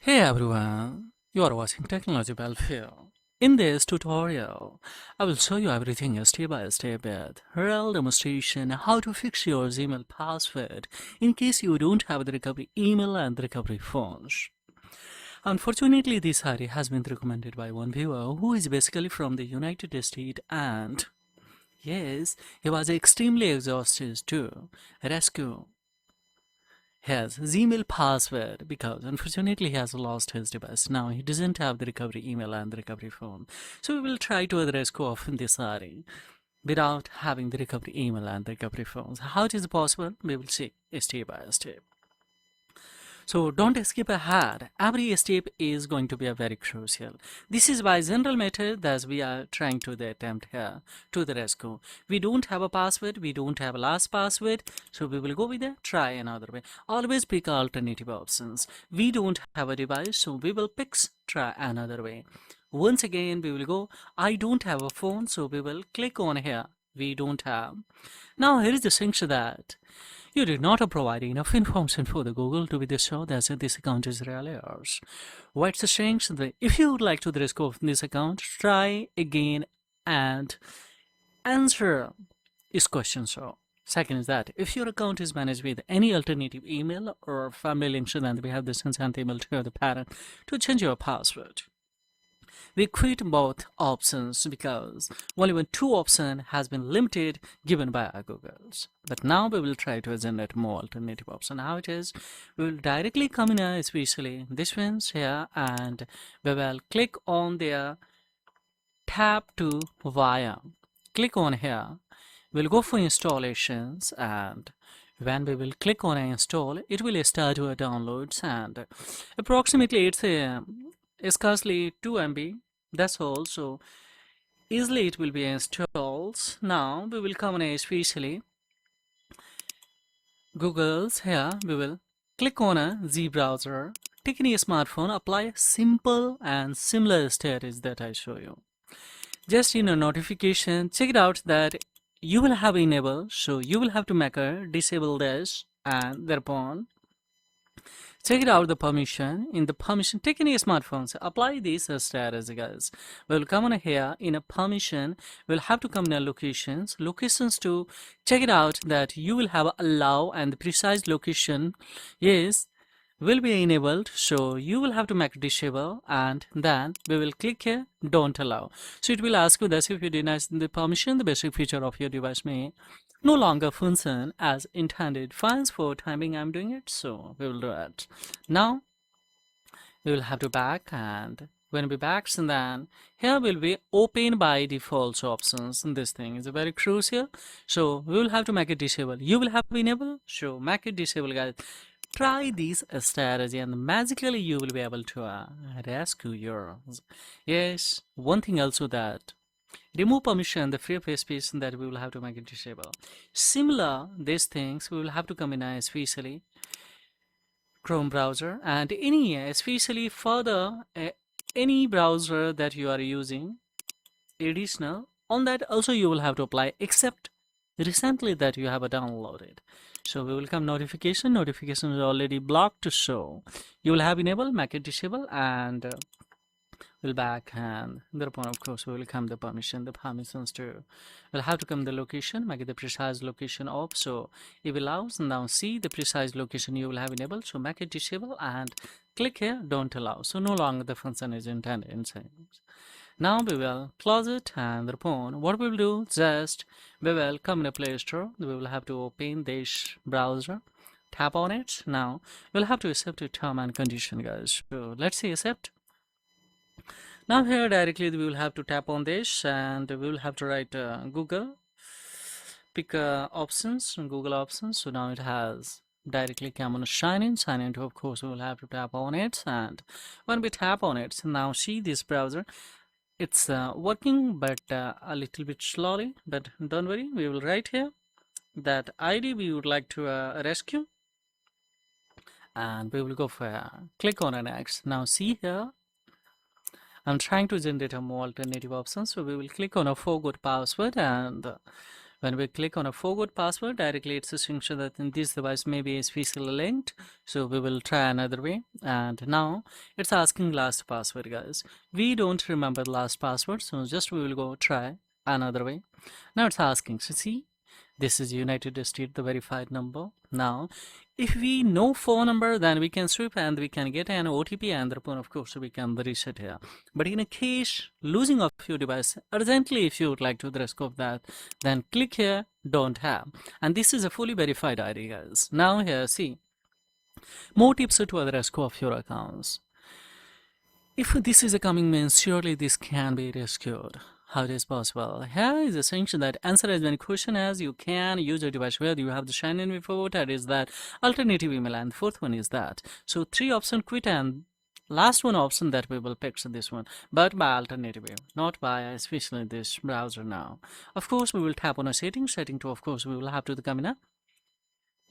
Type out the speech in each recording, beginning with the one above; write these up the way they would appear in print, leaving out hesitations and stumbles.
Hey everyone, you are watching Technology Welfare. In this tutorial, I will show you everything step by step with real demonstration how to fix your Gmail password in case you don't have the recovery email and the recovery phones. Unfortunately, this hari has been recommended by one viewer who is basically from the United States and yes, he was extremely exhausted to rescue his Gmail password because unfortunately he has lost his device. Now he doesn't have the recovery email and the recovery phone. So we will try to address often this RA without having the recovery email and the recovery phones. How it is possible? We will see step by step. So don't skip ahead. Every step is going to be a very crucial. This is by general method that we are trying to the attempt here to the rescue. We don't have a password, we don't have a last password, so we will go with a try another way. Always pick alternative options. We don't have a device, so we will pick try another way. Once again, we will go, I don't have a phone, so we will click on here. We don't have. Now here is the thing that you did not provide enough information for the Google to be sure that this account is really yours. What's the change? If you would like to risk of this account, try again and answer this question. So second is that if your account is managed with any alternative email or family links, then we have the sent email to the parent to change your password. We quit both options because only one two option has been limited given by our Googles. But now we will try to generate more alternative option. How it is, we will directly come in especially this one's here and we will click on their tab to via. Click on here. We'll go for installations and when we will click on install, it will start our downloads and approximately it's a scarcely 2 MB. That's all. So easily it will be installed. Now we will come on especially Google's here. We will click on a Z browser. Take any smartphone, apply simple and similar status that I show you. Just in a notification, check it out that you will have enabled. So you will have to make a disable this and thereupon check it out the permission. In the permission, take any smartphones, apply this status guys. We'll come on here in a permission. We'll have to come in locations to check it out that you will have allow and the precise location is will be enabled, so you will have to make disable and then we will click here don't allow. So it will ask you that if you deny the permission, the basic feature of your device may no longer function as intended. Fine, for timing I'm doing it, so we will do it. Now we will have to back and when we back, and then here will be open by default options, and this thing is very crucial, so we will have to make it disable. You will have to enable, so make it disable guys. Try this strategy and magically you will be able to rescue yours. Yes, one thing also that remove permission, the free space that we will have to make it disable. Similar these things we will have to come in especially Chrome browser and any especially further any browser that you are using additional on that also you will have to apply except recently that you have downloaded. So we will come notification is already blocked, so you will have enable, make it disable and we'll back and thereupon of course we will come the permissions to we'll have to come the location, make it the precise location off, so it allows. Now see the precise location you will have enabled, so make it disable and click here don't allow, so no longer the function is intended inside. Now we will close it and thereupon what we will do, just we will come in a Play Store. We will have to open this browser, tap on it. Now we'll have to accept a term and condition guys, so let's say accept. Now here directly we will have to tap on this and we will have to write Google, pick options, Google options. So now it has directly come on sign in to, of course we will have to tap on it, and when we tap on it, now see this browser, it's working but a little bit slowly, but don't worry, we will write here that ID we would like to rescue and we will go for click on next. Now see here I'm trying to generate a more alternative options, so we will click on a forgot password and When we click on a forward password, directly it's assuming that this device maybe is physically linked. So we will try another way. And now it's asking last password, guys. We don't remember the last password, so just we will go try another way. Now it's asking, so see, this is United States, the verified number. Now, if we know phone number, then we can sweep and we can get an OTP, and thereupon, of course, we can reset here. But in a case losing of your device urgently, if you would like to the risk of that, then click here, don't have. And this is a fully verified ID, guys. Now here, see, more tips to the rescue of your accounts. If this is a coming means, surely this can be rescued. How it is possible? Here is essential that answer as many question as you can. Use a device where you have the sign in before. That is that alternative email, and the fourth one is that. So 3 option quit, and last one option that we will pick this one, but by alternative way, not by especially this browser. Now of course we will tap on a setting 2. Of course we will have to come in a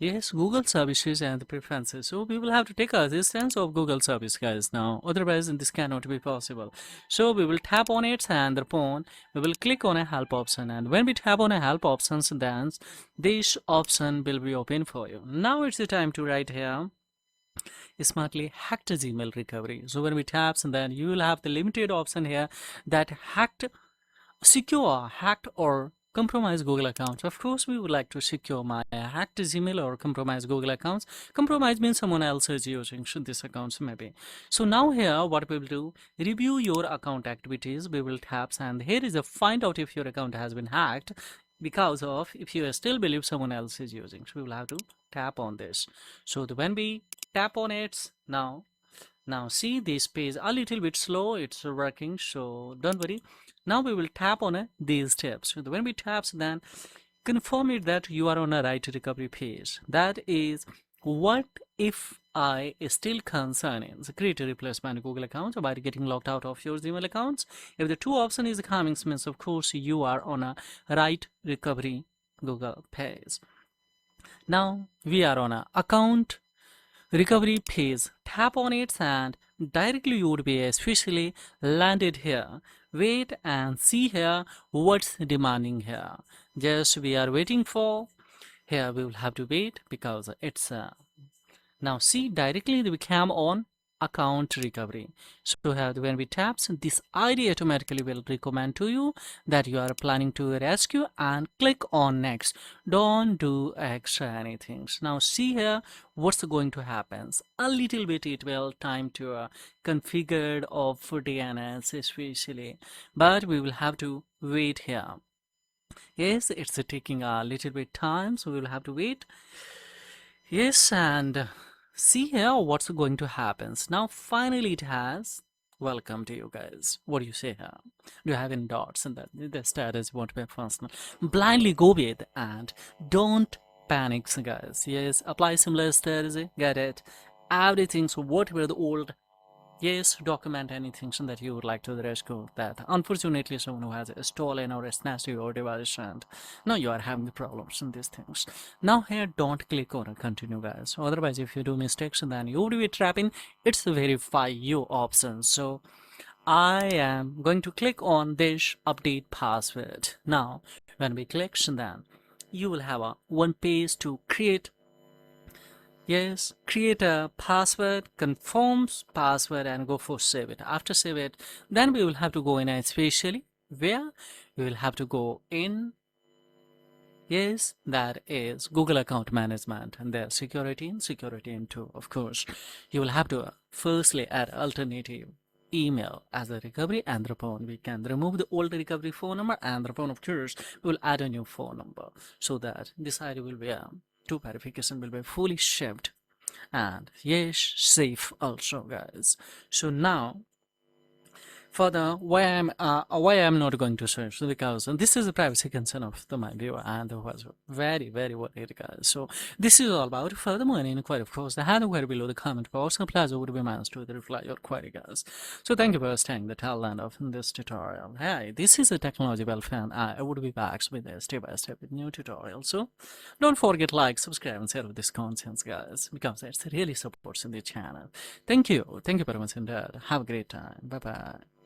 yes, Google services and the preferences. So we will have to take assistance of Google service, guys. Now, otherwise this cannot be possible. So we will tap on it, and thereupon we will click on a help option. And when we tap on a help options, then this option will be open for you. Now it's the time to write here smartly hacked Gmail recovery. So when we tap, and then you will have the limited option here that hacked, secure, hacked, or compromise Google accounts. Of course, we would like to secure my hacked Gmail or compromise Google accounts. Compromise means someone else is using this accounts maybe. So now here what we will do, review your account activities. We will tap, and here is a find out if your account has been hacked, because of if you still believe someone else is using. So we will have to tap on this. So when we tap on it, now see, this page a little bit slow, it's working, so don't worry. Now we will tap on these steps. So when we tap, then confirm it that you are on a right recovery page. That is, what if I is still concerning the create a replacement Google account by getting locked out of your Gmail accounts. If the 2 option is coming, means of course you are on a right recovery Google page. Now we are on a account recovery page. Tap on it, and directly you would be especially landed here. Wait and see here what's demanding here. Just we are waiting for. Here we will have to wait because it's now see, directly we come on account recovery. So here when we tap, this ID automatically will recommend to you that you are planning to rescue, and click on next. Don't do extra anything. Now see here what's going to happen. A little bit it will time to configured of for DNS especially, but we will have to wait here. Yes, it's taking a little bit time, so we will have to wait. Yes, and see here what's going to happen. Now finally it has welcome to you guys. What do you say here? Do you have any dots and that the status won't be functional? Blindly go with and don't panic, guys. Yes, apply similar strategy, get it, everything. So whatever the old, yes, document anything that you would like to rescue that unfortunately someone who has stolen or snatched your device, and now you are having the problems in these things. Now here don't click on continue, guys. Otherwise if you do mistakes, then you would be trapping it's the verify you option. So I am going to click on this update password. Now when we click, then you will have a one page to create. Yes, create a password, confirms password, and go for save it. After save it, then we will have to go in especially where we will have to go in. Yes, that is Google account management, and there security and security in 2. Of course, you will have to firstly add alternative email as a recovery, and thereupon we can remove the old recovery phone number, and thereupon of course we will add a new phone number so that this ID will be 2 verification will be fully shipped, and yes, safe also, guys. So now for the why I'm not going to search, because this is a privacy concern of my viewer, and was very worried, guys. So this is all about. Furthermore, any inquiry, of course, the hand query below the comment box, and pleasure would be managed to reply your query, guys. So thank you for staying the tail end of this tutorial. Hey, this is a technology well fan. I would be back with a step-by-step new tutorial. So don't forget like, subscribe, and share this content, guys, because it really supports in the channel. Thank you very much indeed. Have a great time. Bye bye.